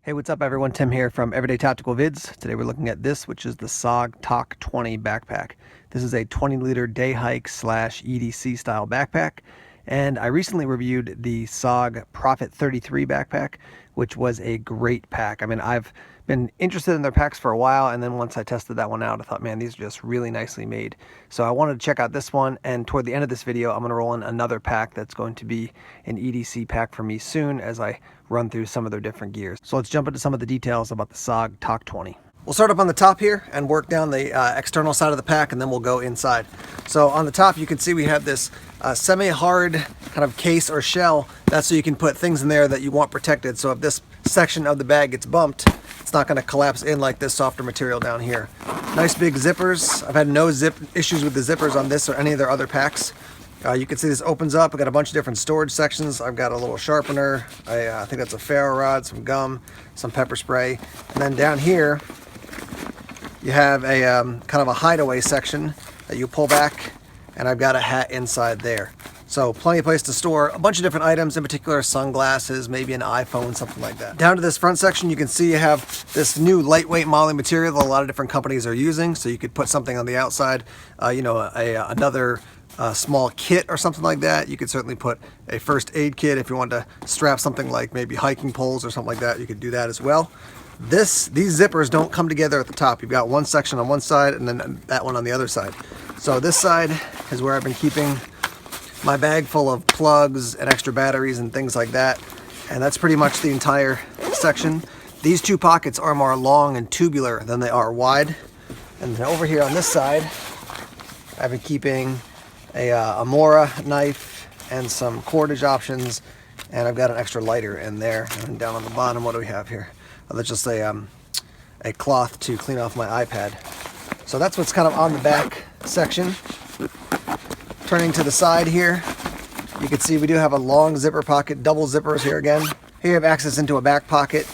Hey, what's up everyone? Tim here from Everyday Tactical Vids. Today we're looking at this, which is the SOG TOC 20 backpack. This is a 20-liter day hike / EDC style backpack. And I recently reviewed the SOG Prophet 33 backpack, which was a great pack. I mean, I've been interested in their packs for a while, and then once I tested that one out, I thought, man, these are just really nicely made. So I wanted to check out this one, and toward the end of this video, I'm going to roll in another pack that's going to be an EDC pack for me soon as I run through some of their different gears. So let's jump into some of the details about the SOG TOC 20. We'll start up on the top here and work down the external side of the pack, and then we'll go inside. So on the top, you can see we have this semi-hard kind of case or shell. That's so you can put things in there that you want protected. So if this section of the bag gets bumped, it's not going to collapse in like this softer material down here. Nice big zippers. I've had no zip issues with the zippers on this or any of their other packs. You can see this opens up. I've got a bunch of different storage sections. I've got a little sharpener. I think that's a ferro rod, some gum, some pepper spray. And then down here, you have a kind of a hideaway section that you pull back, and I've got a hat inside there. So plenty of place to store a bunch of different items, in particular sunglasses, maybe an iPhone, something like that. Down to this front section, you can see you have this new lightweight modeling material that a lot of different companies are using. So you could put something on the outside, another small kit or something like that. You could certainly put a first aid kit if you want to strap something like maybe hiking poles or something like that. You could do that as well. These zippers don't come together at the top. You've got one section on one side and then that one on the other side. So this side is where I've been keeping my bag full of plugs and extra batteries and things like that. And that's pretty much the entire section. These two pockets are more long and tubular than they are wide. And then over here on this side, I've been keeping a Mora knife and some cordage options, and I've got an extra lighter in there. And down on the bottom, what do we have here? Oh, that's just a cloth to clean off my iPad. So that's what's kind of on the back section. Turning to the side here, you can see we do have a long zipper pocket, double zippers here again. Here you have access into a back pocket.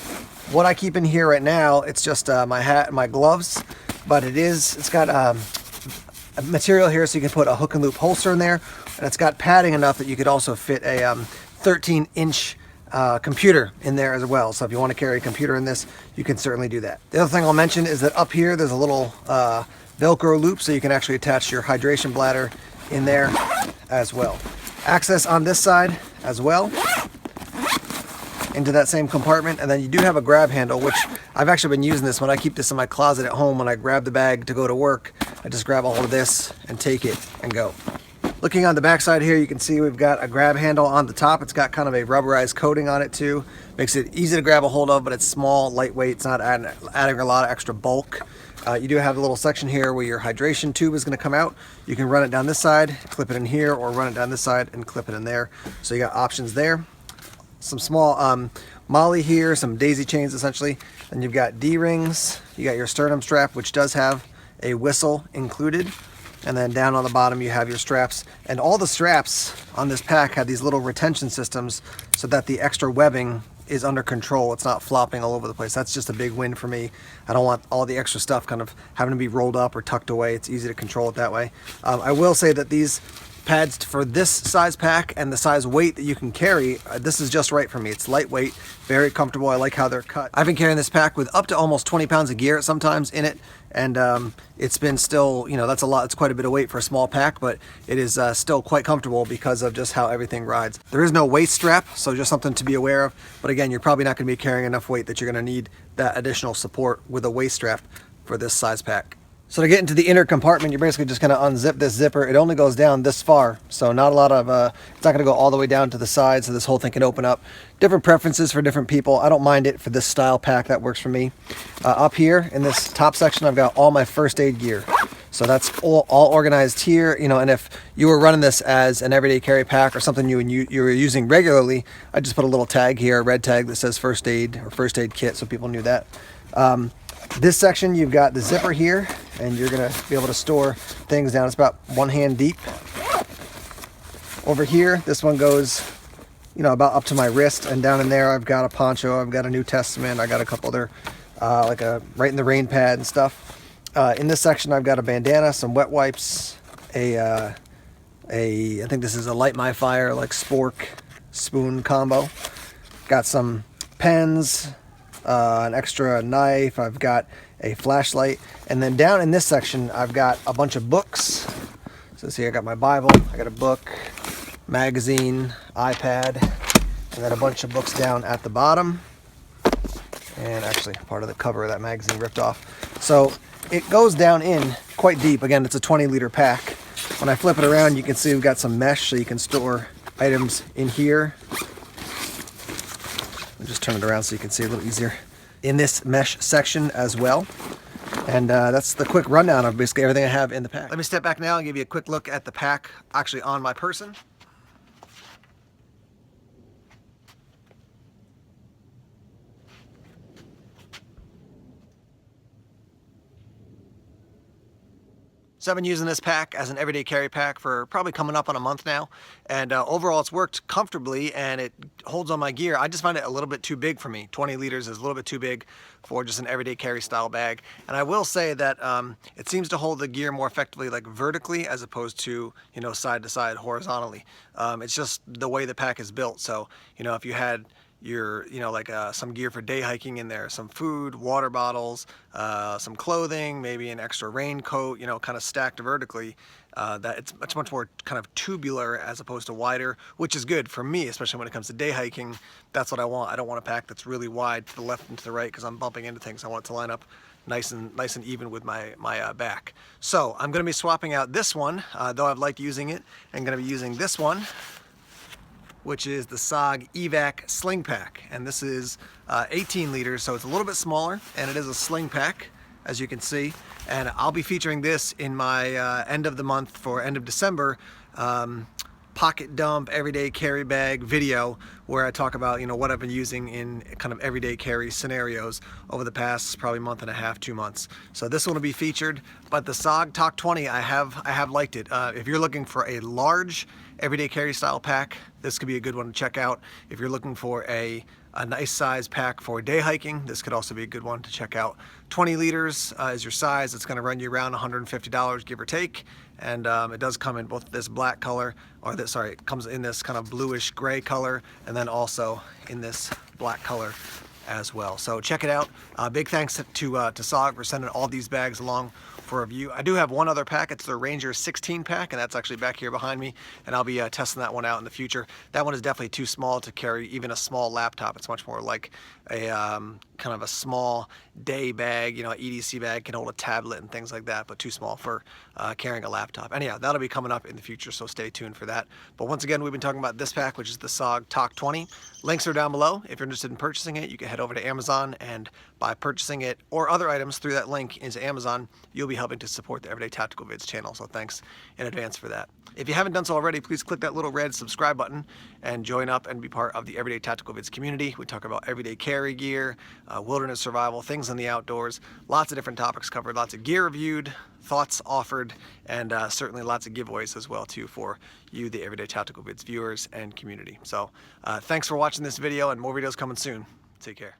What I keep in here right now, it's just my hat and my gloves, but it's got a material here so you can put a hook and loop holster in there, and it's got padding enough that you could also fit a 13-inch computer in there as well. So if you want to carry a computer in this, you can certainly do that. The other thing I'll mention is that up here there's a little Velcro loop so you can actually attach your hydration bladder in there as well. Access on this side as well into that same compartment, and then you do have a grab handle, which I've actually been using this when I keep this in my closet at home. When I grab the bag to go to work, I just grab a hold of this and take it and go. Looking on the back side here, you can see we've got a grab handle on the top. It's got kind of a rubberized coating on it too. Makes it easy to grab a hold of, but it's small, lightweight. It's not adding a lot of extra bulk. You do have a little section here where your hydration tube is going to come out. You can run it down this side, clip it in here, or run it down this side and clip it in there. So you got options there. Some small molly here, some daisy chains essentially. Then you've got D-rings. You got your sternum strap, which does have a whistle included. And then down on the bottom you have your straps. And all the straps on this pack have these little retention systems so that the extra webbing is under control. It's not flopping all over the place. That's just a big win for me. I don't want all the extra stuff kind of having to be rolled up or tucked away. It's easy to control it that way. I will say that these pads for this size pack and the size weight that you can carry, this is just right for me. It's lightweight, very comfortable. I like how they're cut. I've been carrying this pack with up to almost 20 pounds of gear sometimes in it, and it's been still, that's a lot. It's quite a bit of weight for a small pack, but it is still quite comfortable because of just how everything rides. There is no waist strap, so just something to be aware of. But again, you're probably not going to be carrying enough weight that you're going to need that additional support with a waist strap for this size pack. So to get into the inner compartment, you're basically just going to unzip this zipper. It only goes down this far, so not a lot of, it's not going to go all the way down to the side, so this whole thing can open up. Different preferences for different people. I don't mind it for this style pack. That works for me. Up here in this top section, I've got all my first aid gear. So that's all organized here, and if you were running this as an everyday carry pack or something you were using regularly, I just put a little tag here, a red tag that says first aid or first aid kit, so people knew that. This section, you've got the zipper here, and you're going to be able to store things down. It's about 1 hand deep. Over here, this one goes, about up to my wrist, and down in there, I've got a poncho, I've got a New Testament, I got a couple other, like a right in the rain pad and stuff. In this section, I've got a bandana, some wet wipes, I think this is a Light My Fire, like spork spoon combo. Got some pens, an extra knife, I've got a flashlight, and then down in this section I've got a bunch of books. So see, I got my Bible, I got a book, magazine, iPad, and then a bunch of books down at the bottom. And actually part of the cover of that magazine ripped off. So it goes down in quite deep. Again, it's a 20-liter pack. When I flip it around, you can see we've got some mesh so you can store items in here. I'll just turn it around so you can see a little easier. In this mesh section as well. And that's the quick rundown of basically everything I have in the pack. Let me step back now and give you a quick look at the pack actually on my person. So I've been using this pack as an everyday carry pack for probably coming up on a month now, and overall it's worked comfortably and it holds on my gear. I just find it a little bit too big for me. 20 liters is a little bit too big for just an everyday carry style bag. And I will say that it seems to hold the gear more effectively like vertically as opposed to, you know, side to side horizontally. It's just the way the pack is built. So, you know, if you had your, you know, like some gear for day hiking in there, some food, water bottles, some clothing, maybe an extra raincoat, you know, kind of stacked vertically, that it's much more kind of tubular as opposed to wider, which is good for me, especially when it comes to day hiking. That's what I want. I don't want a pack that's really wide to the left and to the right because I'm bumping into things. I want it to line up nice and even with my back. So I'm going to be swapping out this one, though I've liked using it. I'm going to be using this one, which is the SOG Evac Sling Pack. And this is 18 liters, so it's a little bit smaller, and it is a sling pack, as you can see. And I'll be featuring this in my end of the month for end of December pocket dump everyday carry bag video, where I talk about, you know, what I've been using in kind of everyday carry scenarios over the past probably month and a half, 2 months. So this one will be featured, but the SOG TOC 20, I have liked it. If you're looking for a large everyday carry style pack, this could be a good one to check out. If you're looking for a nice size pack for day hiking, this could also be a good one to check out. 20 liters is your size. It's going to run you around $150, give or take. And it does come in both this black color, or this, sorry, it comes in this kind of bluish gray color, and then also in this black color as well. So check it out. Big thanks to SOG for sending all these bags along for review. I do have one other pack. It's the Ranger 16 pack, and that's actually back here behind me, and I'll be testing that one out in the future. That one is definitely too small to carry even a small laptop. It's much more like a kind of a small day bag, you know, an EDC bag, can hold a tablet and things like that, but too small for carrying a laptop. Anyhow, that'll be coming up in the future, so stay tuned for that. But once again, we've been talking about this pack, which is the SOG TOC 20. Links are down below. If you're interested in purchasing it, you can head over to Amazon, and by purchasing it or other items through that link into Amazon, you'll be helping to support the Everyday Tactical Vids channel, so thanks in advance for that. If you haven't done so already, please click that little red subscribe button and join up and be part of the Everyday Tactical Vids community. We talk about everyday carry gear, wilderness survival, things in the outdoors, lots of different topics covered, lots of gear reviewed, thoughts offered, and certainly lots of giveaways as well too for you, the Everyday Tactical Vids viewers and community. So thanks for watching this video, and more videos coming soon. Take care.